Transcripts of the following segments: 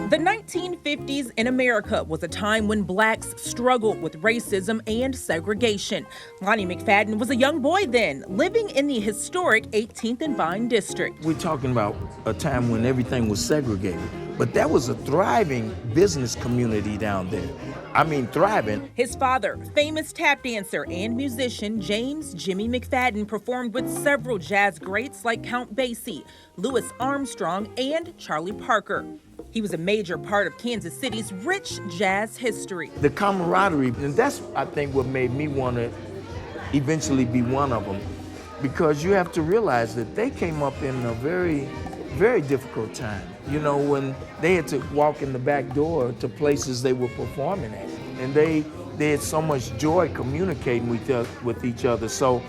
The 1950s in America was a time when blacks struggled with racism and segregation. Lonnie McFadden was a young boy then, living in the historic 18th and Vine district. We're talking about a time when everything was segregated, but that was a thriving business community down there. I mean, thriving. His father, famous tap dancer and musician James "Jimmy" McFadden, performed with several jazz greats like Count Basie, Louis Armstrong, and Charlie Parker. He was a major part of Kansas City's rich jazz history. The camaraderie, and that's, I think, what made me want to eventually be one of them. Because you have to realize that they came up in a very, very difficult time. You know, when they had to walk in the back door to places they were performing at. And they had so much joy communicating with each other. So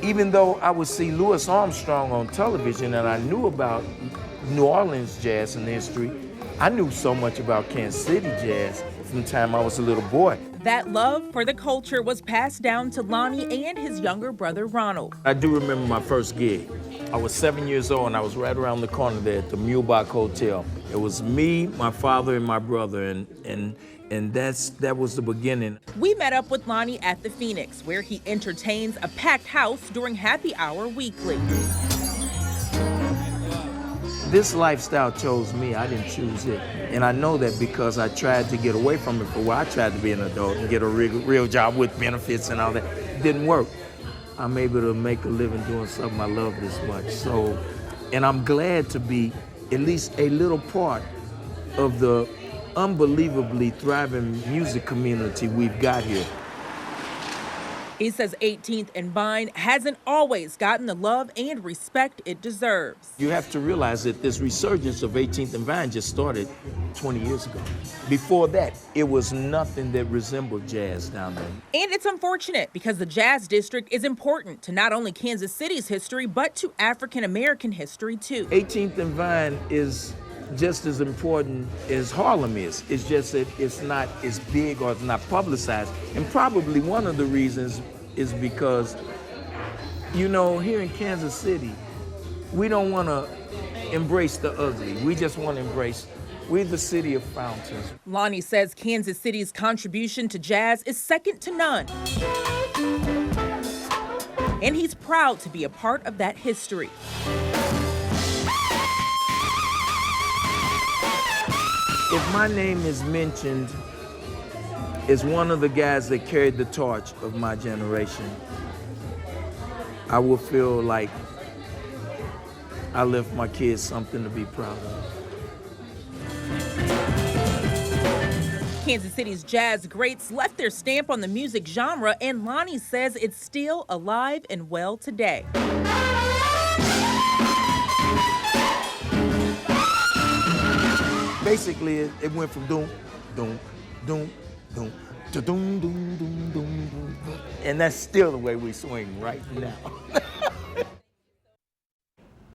even though I would see Louis Armstrong on television and I knew about New Orleans jazz and history, I knew so much about Kansas City jazz from the time I was a little boy. That love for the culture was passed down to Lonnie and his younger brother, Ronald. I do remember my first gig. I was 7 years old and I was right around the corner there at the Mulebach Hotel. It was me, my father, and my brother, and that was the beginning. We met up with Lonnie at the Phoenix, where he entertains a packed house during happy hour weekly. This lifestyle chose me, I didn't choose it. And I know that because I tried to get away from it for a while. I tried to be an adult and get a real job with benefits and all that. It didn't work. I'm able to make a living doing something I love this much. So, and I'm glad to be at least a little part of the unbelievably thriving music community we've got here. He says 18th and Vine hasn't always gotten the love and respect it deserves. You have to realize that this resurgence of 18th and Vine just started 20 years ago. Before that, it was nothing that resembled jazz down there. And it's unfortunate because the Jazz District is important to not only Kansas City's history, but to African American history too. 18th and Vine is just as important as Harlem is. It's just that it's not as big or it's not publicized. And probably one of the reasons is because, you know, here in Kansas City, we don't want to embrace the ugly. We just want to embrace, we're the city of fountains. Lonnie says Kansas City's contribution to jazz is second to none. And he's proud to be a part of that history. If my name is mentioned as one of the guys that carried the torch of my generation, I will feel like I left my kids something to be proud of. Kansas City's jazz greats left their stamp on the music genre, and Lonnie says it's still alive and well today. Basically, it went from doom, doom, doom, doom, to doom, doom, doom, doom, doom, doom. And that's still the way we swing right now.